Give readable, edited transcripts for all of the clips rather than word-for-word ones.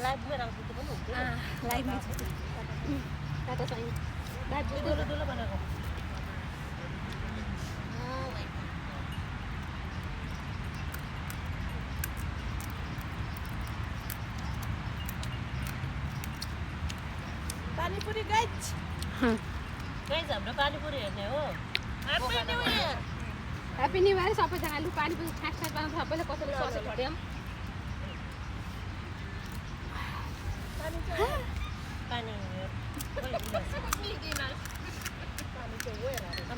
लाइभमै राख्छु त्यो पनि हुन्थ्यो लाइभमै छ डाटा चाहिँ लाइभ दुलो दुलो बनाएको पानीपुरी गाइज हाम्रो पानीपुरी हेर्ने हो ह्याप्पी न्यू इयर सबैजनाले पानीपुरी खास बनाउँछ सबैले कसैले सस भट्याम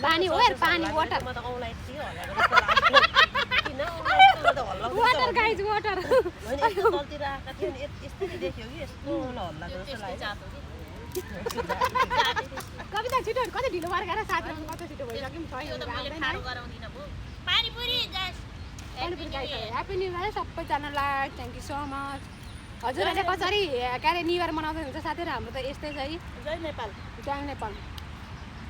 पानी हो यार पानी वाटर म त औँलाई थियो वाटर गाइज वाटर होइन यस्तो तलतिर आएका थियो नि यस्तै देख्यो कि यस्तो हल्ला जस्तो लाग्यो कविता छिटो कति ढिलो भएर गएर साथीहरू कति छिटो भइसक्यो पानीपुरी ह्याप्पी न्यू इयर सबैजनालाई थ्याङ्क यू सो मच हजुरहरूले कसरी के अरे न्यू इयर मनाउँदै हुन्छ साथीहरू हाम्रो त यस्तै छ है जय नेपाल जय नेपाल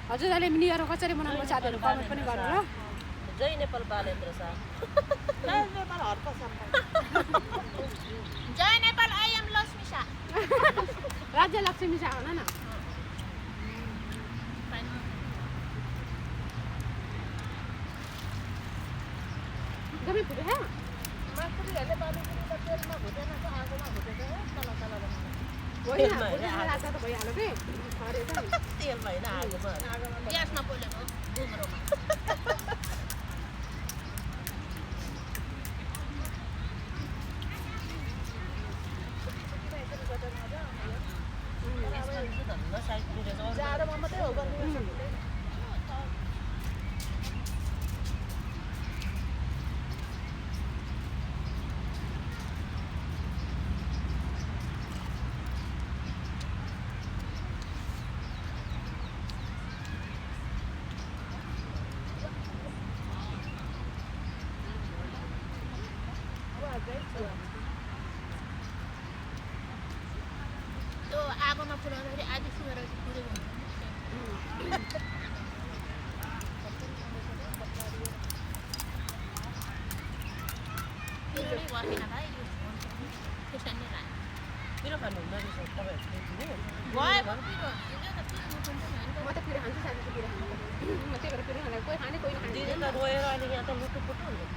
हजुरहरूले न्यू इयर कसरी मनाउनु साथीहरू कमेन्ट पनि गर्नु ल जय नेपाल बालेन्द्र शाह जय नेपाल हर्क जय नेपाल आई एम लक्ष्मी शाह राज्य लक्ष्मी शाह भन न जम्मै फुट्यो है मासुरीहरूले पानीपुरी त तेलमा भुटेन त आगोमा भुटेको हो तल तल होइन राख्दा त भइहाल्यो कि खरेछ नि तेलमा होइन आगोमा ग्यासमा पोलेको गुग्रोमा जाडोमा मात्रै हो गर्नु त्यो आगोमा फुलाउँदाखेरि आधी सुनेर पुरै हुन्छ पिरो खानुहुन्न रहेछ तपाईँहरू म त पिरो खान्छु साथी पिरो खान्छु म त्यही भएर पिरो खाने कोही खाने कोही नखाने दिदी त रोएर अहिले यहाँ त लुटुपुटु हुन्छ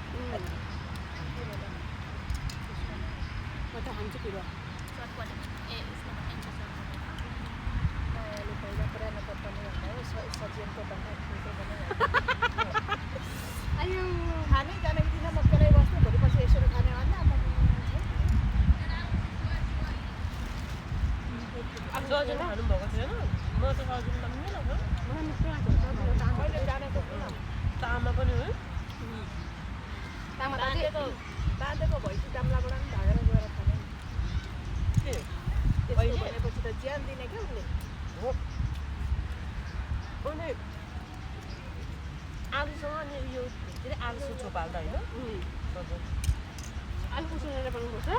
म त खान्छु पिरो पहिला पुरानो कम्पनी भन्दा सजिएको भन्दा अयो खानै जानेको दिन मक्कलै बस्नु भोलिपछि यसरी खाने भन्दा अब सजिलो खानुभएको थिएन म त सजिलो मिलेन मैले जानेको तामा पनि हो बाँधेको भैँसी दाम्लाबाट पनि भागेर गएर खाने अहिले भनेपछि त ज्यान दिने क्या उसले हो अनि आलुसँग अनि यो के अरे आलु सुचो पाल्दा होइन आलु उसिनेर बनाउनुपर्छ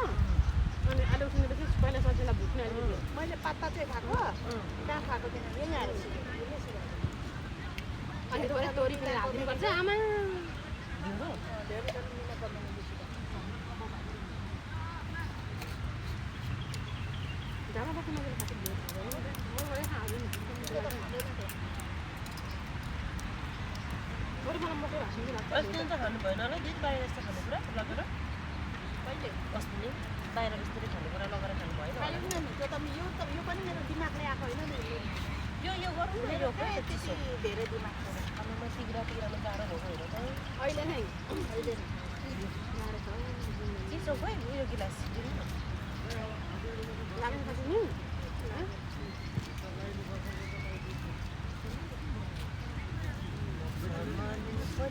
अनि आलु उसिनेपछि पहिला सजिलो भुट्ने अलिकति मैले पत्ता चाहिँ खाएको कहाँ खाएको थिएन यहीँ आएर अनि थोरै तोरी पनि हालिदिनुपर्छ आमा धेरै त मिल्न पर्दैन बेसी जामा बस्नु मजाले खाएको थोरै मलाई मकै भाँच्नु लाग्छ अस्ति त खानु भएन होला दिदी बाहिर यस्तो खाने कुरा लगेर कहिले अस्ति नि बाहिर यस्तरी खाने कुरा लगेर खानु भएन खाने कुरा नि त्यो त यो पनि मेरो दिमागले आएको होइन नि यो गर्नु न यो खै त्यति धेरै दिमाग अनि म तिग्रामा गाह्रो भएको हेर त अहिले नै अहिले चिसो खोइ उयो गिलास दिनु न लाग्नु पर्छ नि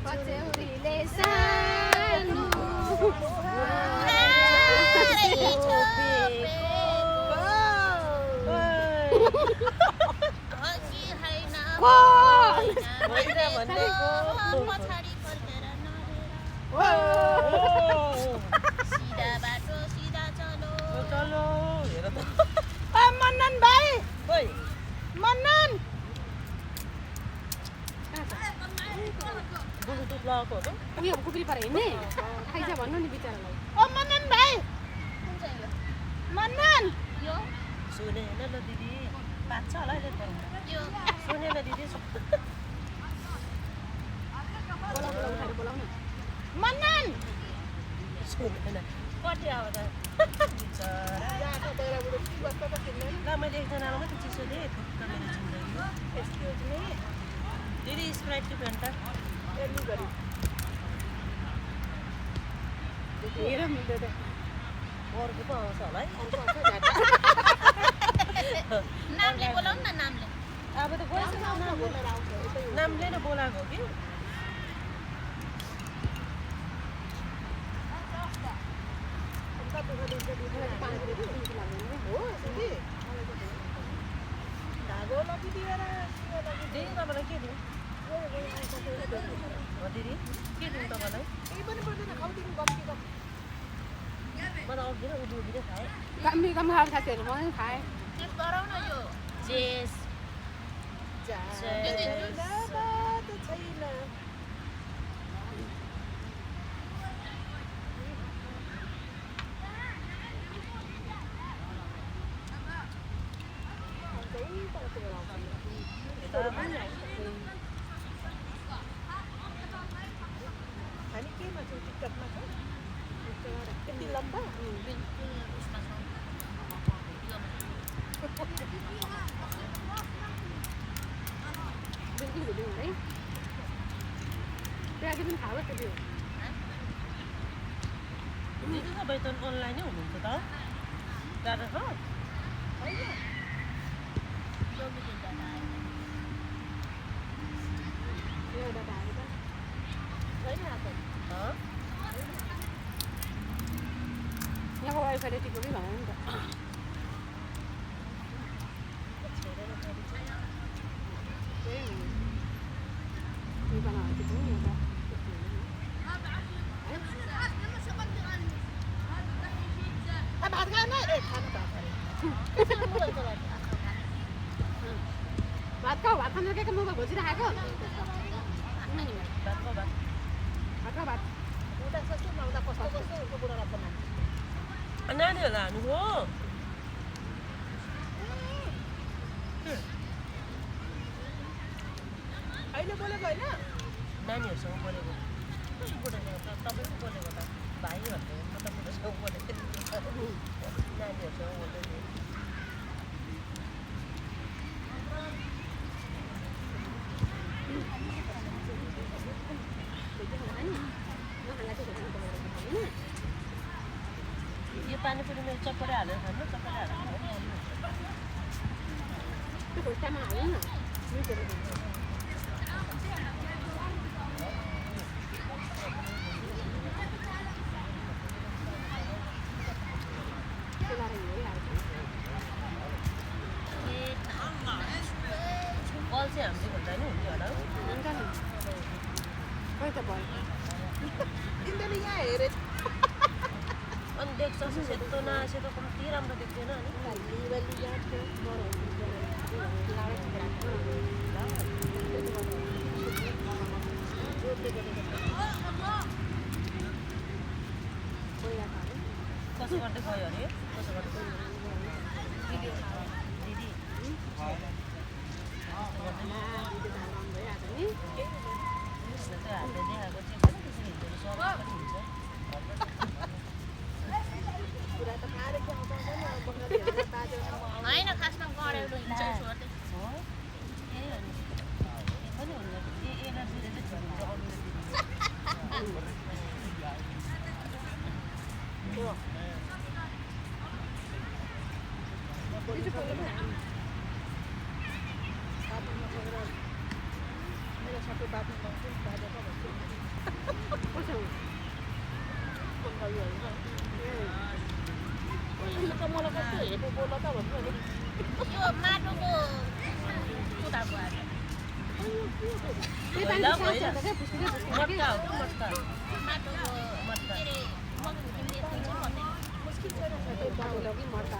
पछौरीले सानो मन्नन भाइ मन्नन उयो कुकुरी पर हिँड्ने खाइछ भन्नु नि बिचरालाई ओ मन्नन भाइ मन्नन दिएछु बोलाउन मन्नन सुन्दैन कति अब त बिचरा यहाँको बहिराबाट के बस्छ त किन्दैन ल मैले एकजनालाई मात्रै चिसो दिएँ थुक्क मेरो जिन्दगी एक्सक्युज मी दिदी स्प्राइट कि फेन्टा एर्ली गरी हेर मिल्दैन अर्को पो आउँछ होला है नामले बोलाउनु न नामले अब त गइसक्यो नामले नै बोलाएको हो कि हो दिदी धागो लगिदिएर दिदी तपाईँलाई के दिउँ दिदी के दिउँ तपाईँलाई केही पनि पर्दैन खाउदिनु गफ मलाई अघि नै उधि नै खाएँ कम खाएको साथीहरू म पनि खाएँ चेस गराउ न यो चेस छैन हामी केमा छौँ टिकटमा छौँ यति लम्बा बिल्कुल उसमा छ बिल्कुल भिडियो हुँदै प्याज पनि खाएको त्यो दिदी तपाईँ त अनलाइनै हुनुहुन्छ त दादा छ यो भिडियो डाटा एउटा ढालेर छैन आएको यहाँको वाइफाईले टिको कि भएन नि त भात खाएन ए खानु भात खाऊ भात खानु के मोबाइल घोचिराखेको भात भात उता सस्तो नहुँदा कस्तो कस्तो उसको बुढालाई बनाएको नानीहरूलाई हाल्नु हो अहिले बोलेको होइन नानीहरूसँग बोलेको कस्तो बोलेको तपाईँ पो बोलेको त भाइ भन्नु म त बुढोसँग बोलेको नानीहरूसँग बोल्दै यो पानीपुरी मेरो चप्पडै हालेर खानु चप्पडै हालेर खानु त्यो खुट्टामा हाल्नु न कल चाहिँ हामीले भन्दा नि हुन्थ्यो होला हुन्छ नि खोइ त भयो तिमीले यहाँ हेरे अनि देख्छ सेतो न सेतो कम्ती राम्रो देख्दैन अनि कसो गर्दै गयो अरे कसो गर्दै दिदी दिदी हातले देखाएको चाहिँ कति त्यसरी हिँडेर सब पनि हुन्छ होइन खासमा गढेलो हिँड्छ छोड्दै हो यही हो नि के पनि हुन्न एनर्जीले चाहिँ छोडिन्छ अरूले मेरो सबै बाटो भन्छु बाटो भन्छु त मलाई कस्तो हेर्नु बोल त भन्नु नि यो माटोको कुदाको आएर त्यही पानी सास छ त क्या फुस्किँदै मट्टा हो मट्टा माटोको के अरे मकै तिमीले थिन्छौ भन्दै मुस्किल छैन बाटो लगी मर्दा